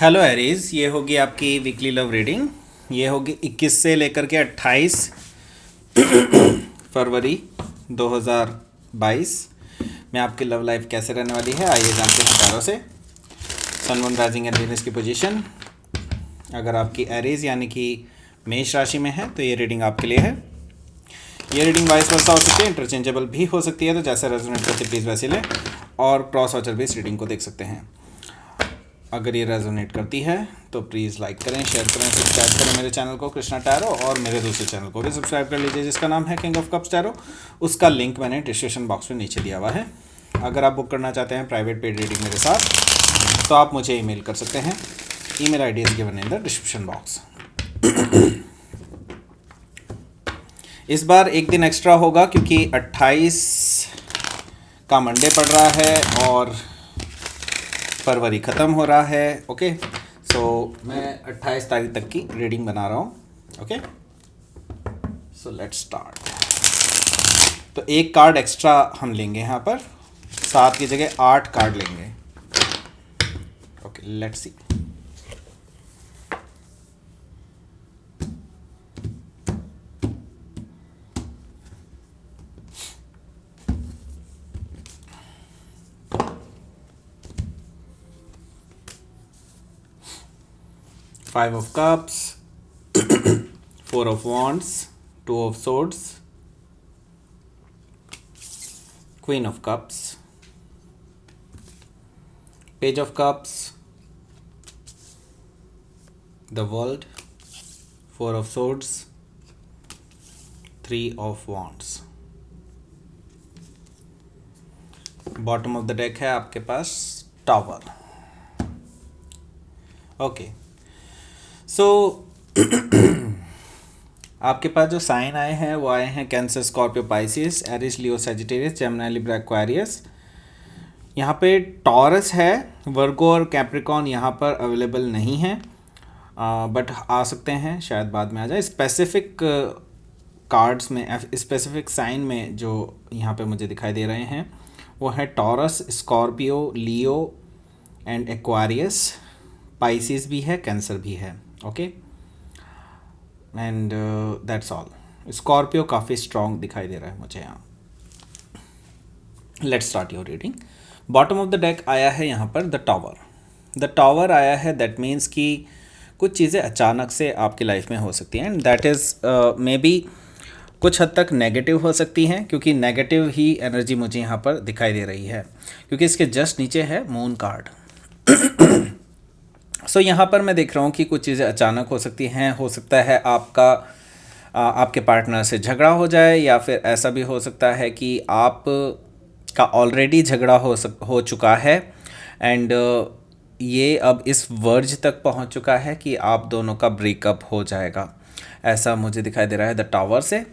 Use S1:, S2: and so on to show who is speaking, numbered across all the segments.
S1: Hello Aries, ये होगी आपकी वीकली लव रीडिंग। ये होगी 21 से लेकर के 28 फरवरी 2022 में आपकी लव लाइफ कैसे रहने वाली है। आइए जानते हैं तारों से। Sun moon rising and Venus की पोजीशन अगर आपकी एरीज यानी कि मेष राशि में है तो ये रीडिंग आपके लिए है। ये रीडिंग वाइस वर्सा हो सकती है, इंटरचेंजेबल भी हो सकती है, तो जैसे रेजोनेट करते प्लीज़ वैसे लें। और क्रॉस वाचर भी इस रीडिंग को देख सकते हैं। अगर ये रेजोनेट करती है तो प्लीज़ लाइक करें, शेयर करें, सब्सक्राइब करें मेरे चैनल को कृष्णा टैरो, और मेरे दूसरे चैनल को भी सब्सक्राइब कर लीजिए जिसका नाम है किंग ऑफ कप्स टैरो। उसका लिंक मैंने डिस्क्रिप्शन बॉक्स में नीचे दिया हुआ है। अगर आप बुक करना चाहते हैं प्राइवेट पेड रीडिंग मेरे साथ तो आप मुझे ईमेल कर सकते हैं। Email ID is given in the description box. इस बार एक दिन एक्स्ट्रा होगा क्योंकि 28 का मंडे पड़ रहा है और फरवरी ख़त्म हो रहा है। ओके, सो मैं 28 तारीख तक की रीडिंग बना रहा हूँ। Okay, so let's start. तो एक कार्ड एक्स्ट्रा हम लेंगे यहाँ पर, 7 की जगह 8 कार्ड लेंगे। Okay, let's see. Five of Cups, Four of Wands, Two of Swords, Queen of Cups, Page of Cups, the World, Four of Swords, Three of Wands। Bottom of the deck है आपके पास tower. Okay, सो आपके पास जो sign आए हैं वो आए हैं cancer, Scorpio, Pisces, Eris, लियो, Sagittarius, Gemini, Libra, Aquarius. यहाँ पे टॉरस है, वर्गो और कैप्रिकॉन यहाँ पर अवेलेबल नहीं है, बट आ सकते हैं, शायद बाद में आ जाए। स्पेसिफिक कार्ड्स में, स्पेसिफिक साइन में जो यहाँ पे मुझे दिखाई दे रहे हैं वो है taurus, Scorpio, Leo and Aquarius. Pisces भी है, कैंसर भी है। Okay, and that's all. Scorpio काफ़ी स्ट्रॉन्ग दिखाई दे रहा है मुझे यहाँ। Let's start your reading. Bottom of the deck आया है यहाँ पर द टावर। द टावर आया है, दैट मीन्स कि कुछ चीज़ें अचानक से आपकी लाइफ में हो सकती हैं, and that is may be कुछ हद तक नेगेटिव हो सकती हैं, क्योंकि नेगेटिव ही एनर्जी मुझे यहाँ पर दिखाई दे रही है, क्योंकि इसके जस्ट नीचे है मून कार्ड। सो यहाँ पर मैं देख रहा हूँ कि कुछ चीज़ें अचानक हो सकती हैं। हो सकता है आपके पार्टनर से झगड़ा हो जाए, या फिर ऐसा भी हो सकता है कि आप का ऑलरेडी झगड़ा हो चुका है, एंड ये अब इस वर्ज तक पहुँच चुका है कि आप दोनों का ब्रेकअप हो जाएगा। ऐसा मुझे दिखाई दे रहा है द टावर से।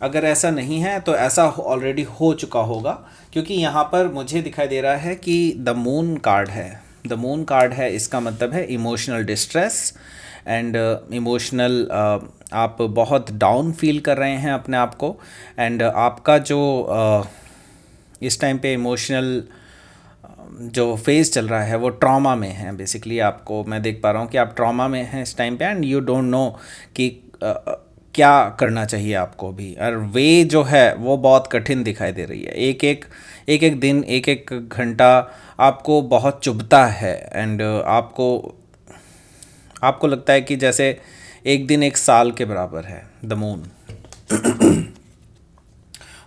S1: अगर ऐसा नहीं है तो ऐसा ऑलरेडी हो चुका होगा, क्योंकि यहाँ पर मुझे दिखाई दे रहा है कि द मून कार्ड है। द मून कार्ड है, इसका मतलब है इमोशनल डिस्ट्रेस एंड इमोशनल, आप बहुत डाउन फील कर रहे हैं अपने आप को, एंड आपका जो इस टाइम पे इमोशनल जो फेज़ चल रहा है वो ट्रॉमा में है। बेसिकली आपको मैं देख पा रहा हूँ कि आप ट्रॉमा में हैं इस टाइम पे, एंड यू डोंट नो कि क्या करना चाहिए आपको भी, और वे जो है वो बहुत कठिन दिखाई दे रही है। एक एक दिन, एक एक घंटा आपको बहुत चुभता है, एंड आपको लगता है कि जैसे एक दिन एक साल के बराबर है। द मून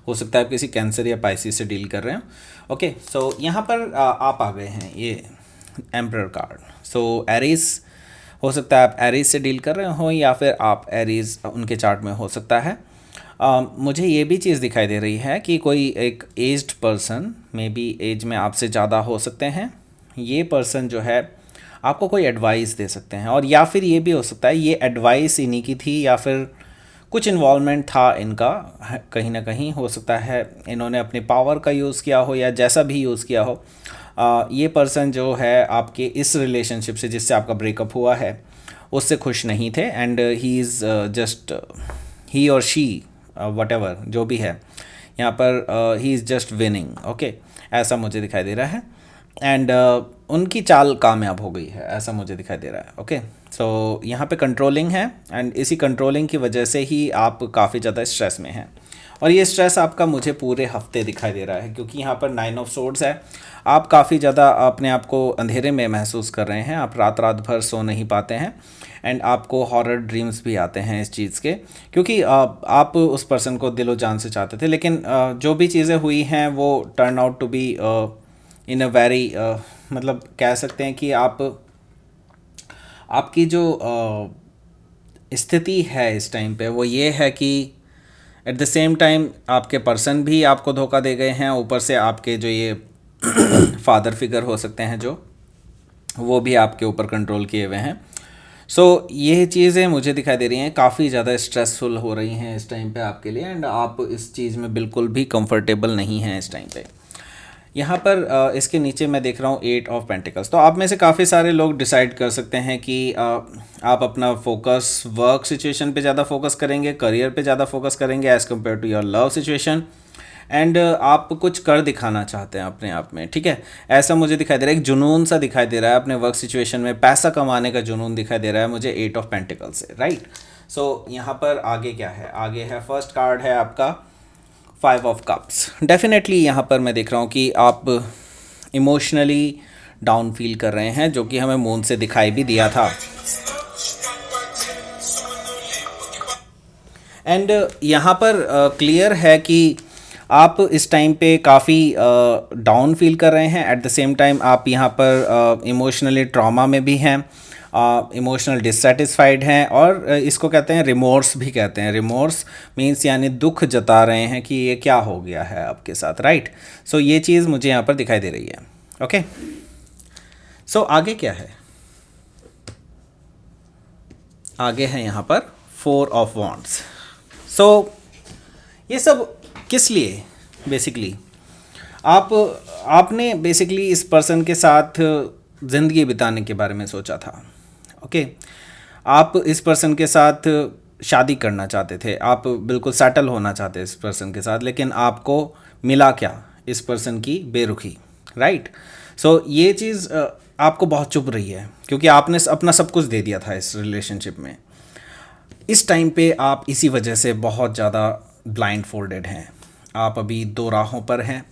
S1: हो सकता है आप किसी कैंसर या पाइसिस से डील कर रहे हो। ओके, सो यहाँ पर आप आ गए हैं, ये एम्परर कार्ड। सो एरीज, हो सकता है आप एरीज से डील कर रहे हो, या फिर आप एरीज उनके चार्ट में हो सकता है। मुझे ये भी चीज़ दिखाई दे रही है कि कोई एक aged person, may be age में आपसे ज़्यादा हो सकते हैं, ये पर्सन जो है आपको कोई एडवाइस दे सकते हैं, और या फिर ये भी हो सकता है ये एडवाइस इन्हीं की थी, या फिर कुछ इन्वॉल्वमेंट था इनका कहीं ना कहीं। हो सकता है इन्होंने अपनी पावर का यूज़ किया हो, या जैसा भी यूज़ किया हो। ये पर्सन जो है आपके इस रिलेशनशिप से जिससे आपका ब्रेकअप हुआ है उससे खुश नहीं थे, एंड ही इज़ जस्ट, ही और शी, वट एवर जो भी है यहाँ पर, he is just winning. Okay, ऐसा मुझे दिखाई दे रहा है। एंड उनकी चाल कामयाब हो गई है, ऐसा मुझे दिखाई दे रहा है। ओके, सो यहाँ पे कंट्रोलिंग है एंड इसी कंट्रोलिंग की वजह से ही आप काफ़ी ज़्यादा स्ट्रेस में हैं। और ये स्ट्रेस आपका मुझे पूरे हफ्ते दिखाई दे रहा है, क्योंकि यहाँ पर 9 ऑफ सोर्ड्स है। आप काफ़ी ज़्यादा अपने आप को अंधेरे में महसूस कर रहे हैं, आप रात रात भर सो नहीं पाते हैं एंड आपको हॉरर ड्रीम्स भी आते हैं इस चीज़ के, क्योंकि आप उस पर्सन को दिलो जान से चाहते थे, लेकिन जो भी चीज़ें हुई हैं वो turn out to be in a very, मतलब कह सकते हैं कि आपकी जो स्थिति है इस टाइम पे वो ये है कि एट द सेम टाइम आपके पर्सन भी आपको धोखा दे गए हैं, ऊपर से आपके जो ये फादर फिगर हो सकते हैं जो, वो भी आपके ऊपर कंट्रोल किए हुए हैं। सो ये चीज़ें मुझे दिखाई दे रही हैं काफ़ी ज़्यादा स्ट्रेसफुल हो रही हैं इस टाइम पे आपके लिए, एंड आप इस चीज़ में बिल्कुल भी कंफर्टेबल नहीं हैं इस टाइम पे। यहाँ पर इसके नीचे मैं देख रहा हूँ 8 ऑफ पेंटिकल्स। तो आप में से काफ़ी सारे लोग डिसाइड कर सकते हैं कि आप अपना फोकस वर्क सिचुएशन पे ज़्यादा फोकस करेंगे, करियर पे ज़्यादा फोकस करेंगे as compare to your love situation, and आप कुछ कर दिखाना चाहते हैं अपने आप में, ठीक है। ऐसा मुझे दिखाई दे रहा है, एक जुनून सा दिखाई दे रहा है अपने वर्क सिचुएशन में, पैसा कमाने का जुनून दिखाई दे रहा है मुझे 8 ऑफ पेंटिकल्स से, राइट। सो यहाँ पर आगे क्या है, आगे है फर्स्ट कार्ड है आपका 5 ऑफ कप्स। डेफिनेटली यहाँ पर मैं देख रहा हूँ कि आप इमोशनली डाउन फील कर रहे हैं, जो कि हमें मून से दिखाई भी दिया था। एंड यहाँ पर क्लियर है कि आप इस टाइम पे काफ़ी डाउन फील कर रहे हैं, एट द सेम टाइम आप यहाँ पर इमोशनली ट्रॉमा में भी हैं, इमोशनल डिससेटिस्फाइड हैं, और इसको कहते हैं रिमोर्स भी कहते हैं। रिमोर्स मीन्स यानी दुख जता रहे हैं कि ये क्या हो गया है आपके साथ, राइट। सो ये चीज़ मुझे यहाँ पर दिखाई दे रही है। ओके, सो आगे क्या है, आगे है यहाँ पर 4 ऑफ वॉन्ड्स। सो ये सब किस लिए, बेसिकली आपने बेसिकली इस पर्सन के साथ ज़िंदगी बिताने के बारे में सोचा था। ओके, आप इस पर्सन के साथ शादी करना चाहते थे, आप बिल्कुल सेटल होना चाहते इस पर्सन के साथ, लेकिन आपको मिला क्या, इस पर्सन की बेरुखी, राइट। सो ये चीज़ आपको बहुत चुभ रही है, क्योंकि आपने अपना सब कुछ दे दिया था इस रिलेशनशिप में। इस टाइम पे आप इसी वजह से बहुत ज़्यादा ब्लाइंड फोल्डेड हैं, आप अभी 2 राहों पर हैं,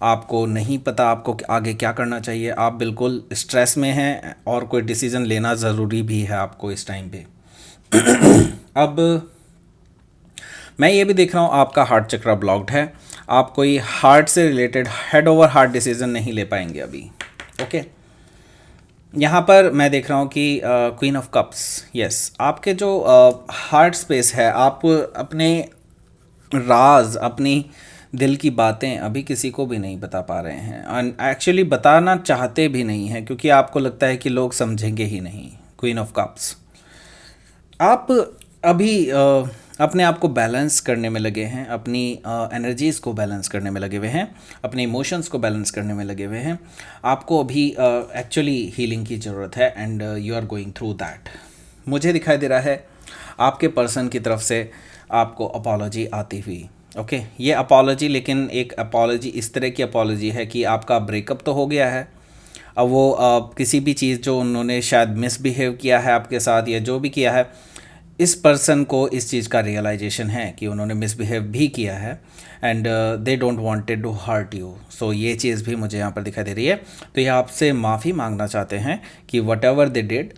S1: आपको नहीं पता आपको आगे क्या करना चाहिए, आप बिल्कुल स्ट्रेस में हैं और कोई डिसीज़न लेना ज़रूरी भी है आपको इस टाइम पे। अब मैं ये भी देख रहा हूँ आपका हार्ट चक्रा ब्लॉक्ड है, आप कोई हार्ट से related head over heart decision नहीं ले पाएंगे अभी। ओके, यहाँ पर मैं देख रहा हूँ कि क्वीन ऑफ कप्स, यस, आपके जो हार्ट स्पेस है, आप अपने राज, अपनी दिल की बातें अभी किसी को भी नहीं बता पा रहे हैं, एंड एक्चुअली बताना चाहते भी नहीं हैं, क्योंकि आपको लगता है कि लोग समझेंगे ही नहीं। क्वीन ऑफ कप्स, आप अभी अपने आप को बैलेंस करने में लगे हैं, अपनी एनर्जीज़ को बैलेंस करने में लगे हुए हैं, अपने इमोशंस को बैलेंस करने में लगे हुए हैं। आपको अभी एक्चुअली हीलिंग की ज़रूरत है, and you are going through that. मुझे दिखाई दे रहा है आपके पर्सन की तरफ से आपको अपॉलॉजी आती हुई। ओके, ये अपॉलॉजी, लेकिन एक अपॉलॉजी इस तरह की अपॉलॉजी है कि आपका ब्रेकअप तो हो गया है, अब वो किसी भी चीज़ जो उन्होंने शायद मिसबिहेव किया है आपके साथ या जो भी किया है, इस पर्सन को इस चीज़ का रियलाइजेशन है कि उन्होंने मिसबिहेव भी किया है, and they don't wanted to hurt you. So ये चीज़ भी मुझे यहाँ पर दिखाई दे रही है। तो ये आपसे माफ़ी मांगना चाहते हैं कि वट एवर दे डिड,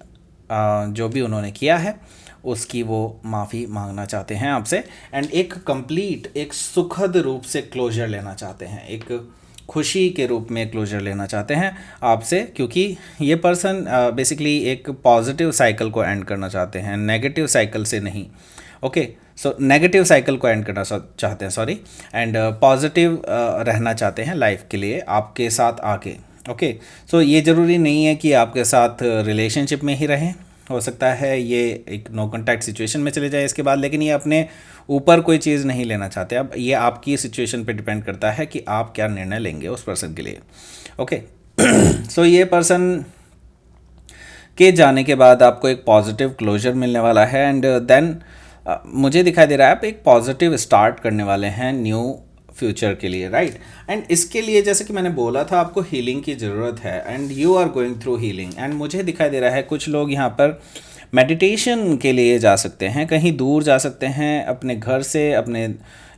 S1: जो भी उन्होंने किया है उसकी वो माफ़ी मांगना चाहते हैं आपसे, एंड एक कंप्लीट, एक सुखद रूप से क्लोजर लेना चाहते हैं, एक खुशी के रूप में क्लोजर लेना चाहते हैं आपसे, क्योंकि ये पर्सन बेसिकली एक पॉजिटिव साइकिल को एंड करना चाहते हैं, नेगेटिव साइकिल से नहीं। ओके, सो नेगेटिव साइकिल को एंड करना चाहते हैं, सॉरी, एंड पॉजिटिव रहना चाहते हैं लाइफ के लिए आपके साथ आके। ओके, सो ये ज़रूरी नहीं है कि आपके साथ रिलेशनशिप में ही रहें, हो सकता है ये एक नो कॉन्टैक्ट सिचुएशन में चले जाए इसके बाद, लेकिन ये अपने ऊपर कोई चीज़ नहीं लेना चाहते। अब ये आपकी सिचुएशन पे डिपेंड करता है कि आप क्या निर्णय लेंगे उस पर्सन के लिए। ओके, सो ये पर्सन के जाने के बाद आपको एक पॉजिटिव क्लोजर मिलने वाला है, एंड देन मुझे दिखाई दे रहा है आप एक पॉजिटिव स्टार्ट करने वाले हैं न्यू फ्यूचर के लिए, राइट। एंड इसके लिए जैसे कि मैंने बोला था आपको हीलिंग की ज़रूरत है and you are going through healing. And मुझे दिखाई दे रहा है कुछ लोग यहाँ पर मेडिटेशन के लिए जा सकते हैं, कहीं दूर जा सकते हैं अपने घर से, अपने,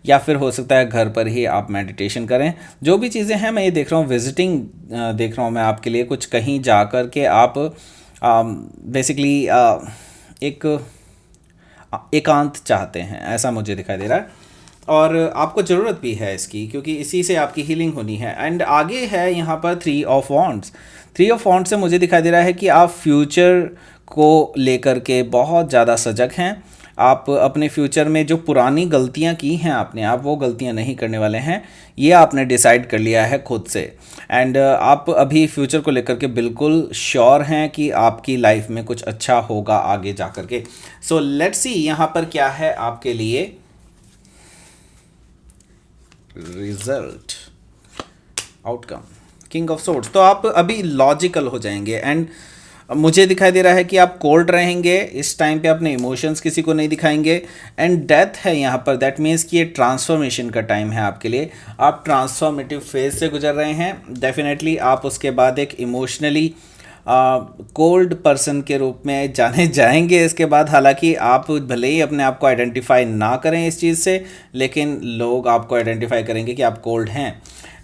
S1: या फिर हो सकता है घर पर ही आप मेडिटेशन करें। जो भी चीज़ें हैं मैं ये देख रहा हूँ, विजिटिंग देख रहा हूँ मैं आपके लिए, कुछ कहीं जा कर के आप बेसिकली एक एकांत चाहते हैं, ऐसा मुझे दिखाई दे रहा है। और आपको ज़रूरत भी है इसकी, क्योंकि इसी से आपकी हीलिंग होनी है। एंड आगे है यहाँ पर 3 ऑफ वॉन्ड्स। 3 ऑफ वॉन्ड्स से मुझे दिखाई दे रहा है कि आप फ्यूचर को लेकर के बहुत ज़्यादा सजग हैं। आप अपने फ्यूचर में जो पुरानी गलतियां की हैं आपने, आप वो गलतियां नहीं करने वाले हैं, ये आपने डिसाइड कर लिया है खुद से। एंड आप अभी फ्यूचर को लेकर के बिल्कुल श्योर हैं कि आपकी लाइफ में कुछ अच्छा होगा आगे जा कर के। सो लेट्स सी यहाँ पर क्या है आपके लिए result, outcome. King of swords, तो आप अभी लॉजिकल हो जाएंगे एंड मुझे दिखाई दे रहा है कि आप कोल्ड रहेंगे इस टाइम पे, अपने इमोशंस किसी को नहीं दिखाएंगे। एंड डेथ है यहाँ पर, दैट मीन्स कि ये ट्रांसफॉर्मेशन का टाइम है आपके लिए। आप ट्रांसफॉर्मेटिव फेज से गुजर रहे हैं। डेफिनेटली आप उसके बाद एक इमोशनली कोल्ड पर्सन के रूप में जाने जाएंगे इसके बाद। हालांकि आप भले ही अपने आप को आइडेंटिफाई ना करें इस चीज़ से, लेकिन लोग आपको आइडेंटिफाई करेंगे कि आप कोल्ड हैं।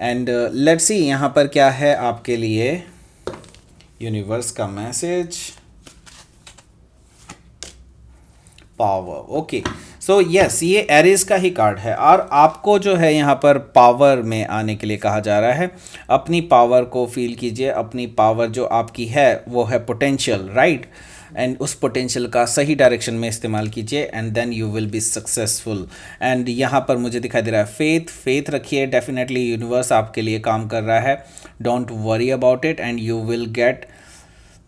S1: एंड लेट्स सी यहाँ पर क्या है आपके लिए यूनिवर्स का message. Power, okay. So yes, ये एरीज का ही कार्ड है और आपको जो है यहाँ पर पावर में आने के लिए कहा जा रहा है। अपनी पावर को फील कीजिए। अपनी पावर जो आपकी है वो है पोटेंशियल, राइट। एंड उस पोटेंशियल का सही डायरेक्शन में इस्तेमाल कीजिए and then you will be successful. And यहाँ पर मुझे दिखाई दे रहा है फेथ रखिए। डेफिनेटली यूनिवर्स आपके लिए काम कर रहा है। Don't worry about it and you will get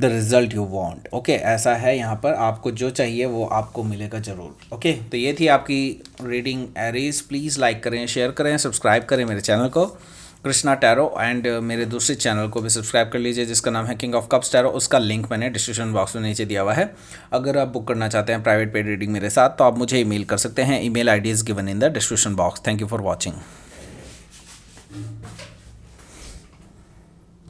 S1: the result you want. Okay, ऐसा है यहाँ पर, आपको जो चाहिए वो आपको मिलेगा ज़रूर। ओके, तो ये थी आपकी रीडिंग एरीज। प्लीज़ लाइक करें, शेयर करें, सब्सक्राइब करें मेरे चैनल को कृष्णा टैरो। एंड मेरे दूसरे चैनल को भी सब्सक्राइब कर लीजिए जिसका नाम है किंग ऑफ कप्स टैरो। उसका लिंक मैंने डिस्क्रिप्शन बॉक्स में नीचे दिया हुआ है। अगर आप बुक करना चाहते हैं प्राइवेट पेड रीडिंग मेरे साथ तो आप मुझे ईमेल कर सकते हैं। Email ID is given in the description box. Thank you for watching.